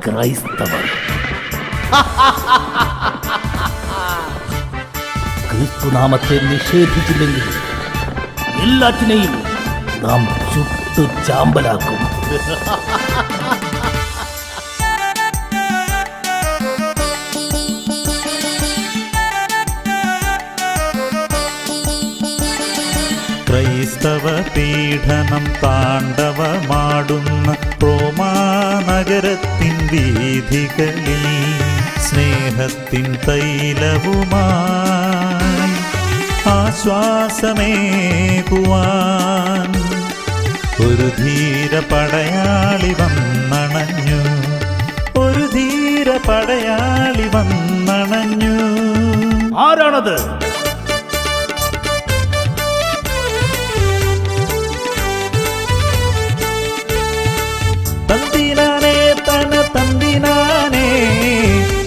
ക്രൈസ്തവർ. ക്രിസ്തുനാമത്തെ നിഷേധിച്ചില്ലെങ്കിൽ എല്ലാറ്റിനെയും നാം ചുട്ടു ചാമ്പലാക്കും. ക്രൈസ്തവ പീഡനം താണ്ഡവമാടുന്ന റോമാനഗരത്തിൻ വീഥികളിൽ സ്നേഹത്തിൻ തൈലവുമായി ആശ്വാസമേകുവാൻ ഒരു ധീര പടയാളി വന്നണഞ്ഞു, ഒരു ധീര പടയാളി വന്നണഞ്ഞു. ആരാണത്? തന്തിനാനേ തന തന്തിനാനേ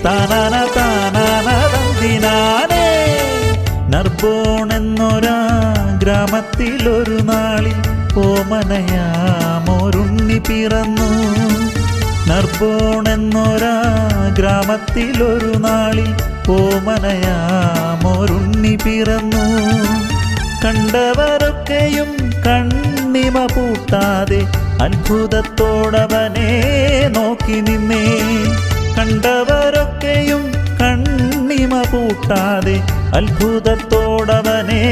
താനാന താനാന തന്തിനാനേ. നർബോൺ എന്നൊരാ ഗ്രാമത്തിലൊരു നാളിൽ ഓമനയാമൊരുണ്ണി പിറന്നു. നർബോൺ എന്നൊരാ ഗ്രാമത്തിലൊരു നാളിൽ ഓമനയാമൊരുണ്ണി പിറന്നു. കണ്ടവരൊക്കെയും കണ്ണിമ പൂട്ടാതെ അത്ഭുതത്തോടവനെ നോക്കി നിന്നേ. കണ്ടവരൊക്കെയും കണ്ണിമ പൂട്ടാതെ അത്ഭുതത്തോടവനെ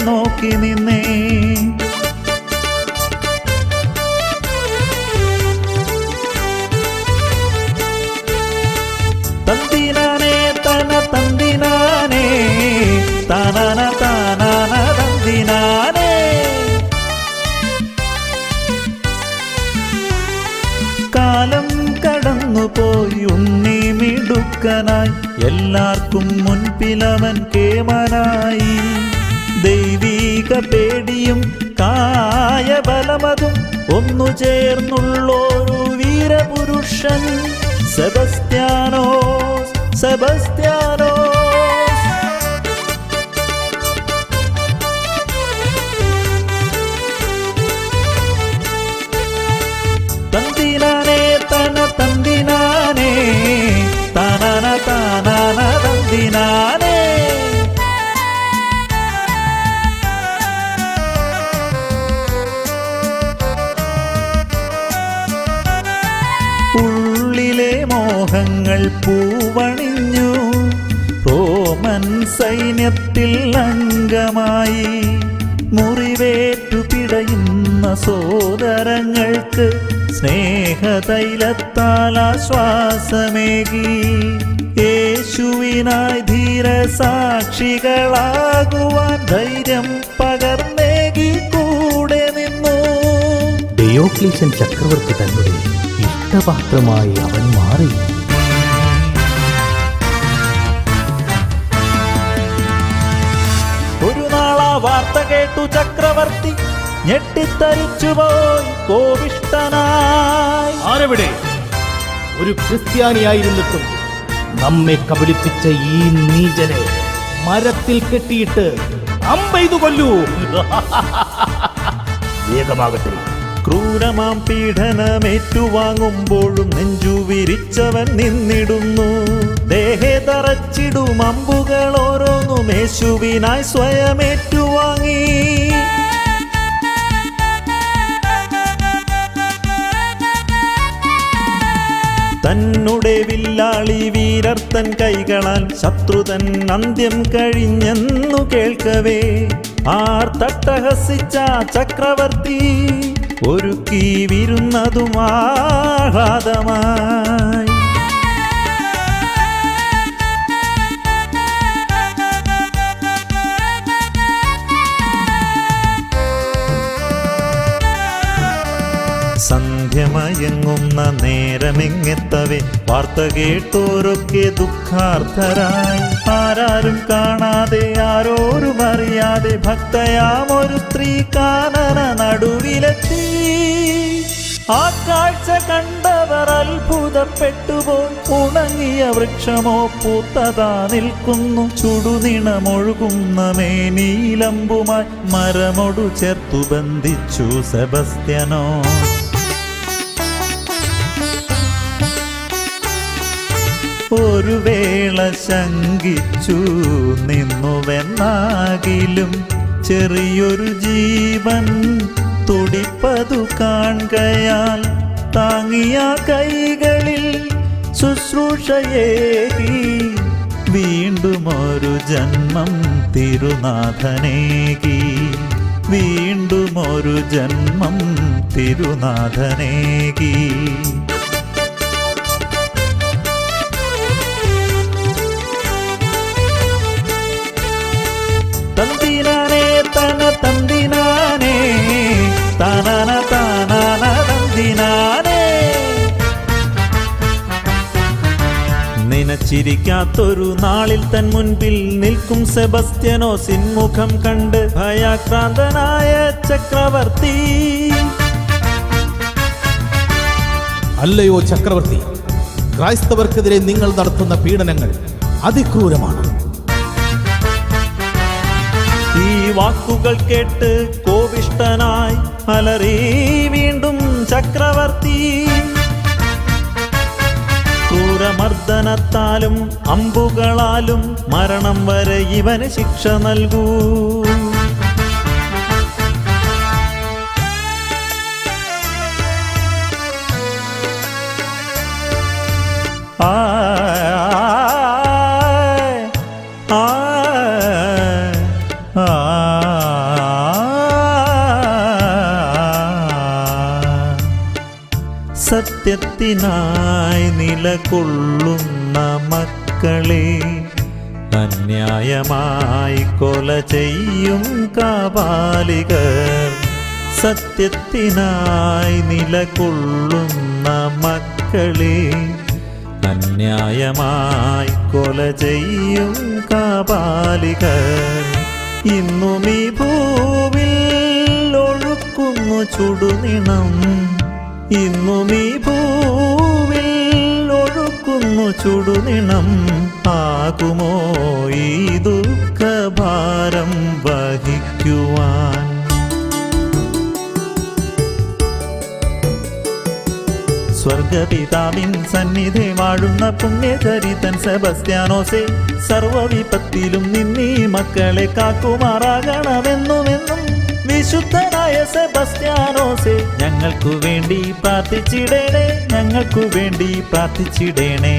നോക്കി നിന്നേ. തന്തിനാനേ തന തന്തിനാനേ താനാന താനാന തന്തിനാനേ. കാലം കടന്നുപോയി ഉണ്ണി മിടുക്കനായി, എല്ലാവർക്കും മുൻപിലവൻ കേമനായി. ദൈവീക പേടിയും കായബലമതും ഒന്നു ചേർന്നുള്ളൊരു വീരപുരുഷൻ സെബസ്ത്യാനോസ്, സെബസ്ത്യാനോസ്. തന്തിനാനേ തന തന്തിനാനേ താനാന താനാന തന്തിനാനേ. ഉള്ളിലെ മോഹങ്ങൾ പൂവണിഞ്ഞു, റോമൻ സൈന്യത്തിൽ അംഗമായി. മുറിവേറ്റു പിടയുന്ന സോദരങ്ങൾക്ക് സ്നേഹതൈലത്താൽ ആശ്വാസമേകി. യേശുവിനായി ധീരസാക്ഷികളാകുവാൻ ധൈര്യം പകർന്നേകി കൂടെ നിന്നു. ഡയോക്ലീഷ്യൻ ചക്രവർത്തി തന്നെ ഇഷ്ടപാത്രമായി അവൻ മാറി. ഒരു നാളാ വാർത്ത കേട്ടു ചക്രവർത്തി ഞെട്ടിത്തരിച്ചുപോയി കോപിഷ്ഠനായി. ആരെവിടെ? ഒരു ക്രിസ്ത്യാനിയായിരുന്നിട്ടും നമ്മെ കബളിപ്പിച്ച ഈ നീചനെ മരത്തിൽ കെട്ടിയിട്ട് അമ്പെയ്തു കൊല്ലൂ. വേഗമാകട്ടെ. ക്രൂരമാം പീഡനമേറ്റുവാങ്ങുമ്പോഴും നെഞ്ചു വിരിച്ചവൻ നിന്നിടുന്നു. ദേഹേ തറച്ചിടും അമ്പുകൾ ഓരോന്നും യേശുവിനായി സ്വയമേറ്റുവാങ്ങി. തന്നുടെ വില്ലാളി വീരർത്തൻ കൈകളാൽ ശത്രുതൻ അന്ത്യം കഴിഞ്ഞെന്നു കേൾക്കവേ ആർത്തട്ടഹസിച്ച ചക്രവർത്തി ഒരുക്കി വിരുന്നതും ആഹ്ലാദമായി. സന്ധ്യമയങ്ങുന്ന നേരമെങ്ങെത്തവേ വാർത്ത കേട്ടോരൊക്കെ ദുഃഖാർത്തരായി. ആരാരും കാണാതെ ആരോരും അറിയാതെ ഭക്തയാമൊരു സ്ത്രീ കാനന നടുവിലെത്തി. ആ കാഴ്ച കണ്ടവർ അത്ഭുതപ്പെട്ടുപോയി. ഉണങ്ങിയ വൃക്ഷമോ പൂത്തതാ നിൽക്കുന്നു. ചുടുനിണമൊഴുകുന്ന മേനീലമ്പുമായി മരമൊടു ചേർത്തു ബന്ധിച്ചു സെബസ്ത്യാനോസ്. ഒരു വേള ശങ്കിച്ചു നിന്നുവെന്നാകിലും ചെറിയൊരു ജീവൻ തുടിപ്പതു കാൺകയാൽ താങ്ങിയ കൈകളിൽ ശുശ്രൂഷയേകി വീണ്ടും ഒരു ജന്മം തിരുനാഥനേകി വീണ്ടും ഒരു ജന്മം തിരുനാഥനേകി തന്തിനാനേ തന തന്തിനാനേ തനന തനന തന്തിനാനേ. നനച്ചിരിക്കാത്തൊരു നാളിൽ തൻ മുൻപിൽ നിൽക്കും സെബസ്ത്യാനോസിൻ മുഖം കണ്ട് ഭയാക്രാന്തനായ ചക്രവർത്തി. അല്ലയോ ചക്രവർത്തി, ക്രൈസ്തവർക്കെതിരെ നിങ്ങൾ നടത്തുന്ന പീഡനങ്ങൾ അതിക്രൂരമാണ്. ഈ വാക്കുകൾ കേട്ട് കോപിഷ്ഠനായി അലറി വീണ്ടും ചക്രവർത്തി. ക്രൂരമർദ്ദനത്താലും അമ്പുകളാലും മരണം വരെ ഇവന് ശിക്ഷ നൽകൂ. സത്യത്തിനായി നിലകൊള്ളുന്ന മക്കളെ അന്യായമായി കൊല ചെയ്യും കാപാലികർ. സത്യത്തിനായി നിലകൊള്ളുന്ന മക്കളെ അന്യായമായി കൊല ചെയ്യും കാപാലികർ. ഇന്നും ഈ ഭൂവിൽ ഒഴുക്കുന്നു ചുടുനിണം. ഇന്നും ഈ ഭൂവിൽ ഒഴുക്കുന്നു ചുടുനിണം. ആകുമോ ഈ ദുഃഖഭാരം വഹിക്കുവാൻ? സ്വർഗപിതാവിൻ സന്നിധി വാഴുന്ന പുണ്യചരിതൻ സെബസ്ത്യാനോസേ, സർവവിപത്തിലും നിന്നീ മക്കളെ കാക്കുമാറാകണമെന്നുമെന്നും വിശുദ്ധനായ സെബസ്ത്യാനോസേ, ഞങ്ങൾക്കു വേണ്ടി പ്രാർത്ഥിച്ചിടേണേ, ഞങ്ങൾക്കു വേണ്ടി പ്രാർത്ഥിച്ചിടേണേ.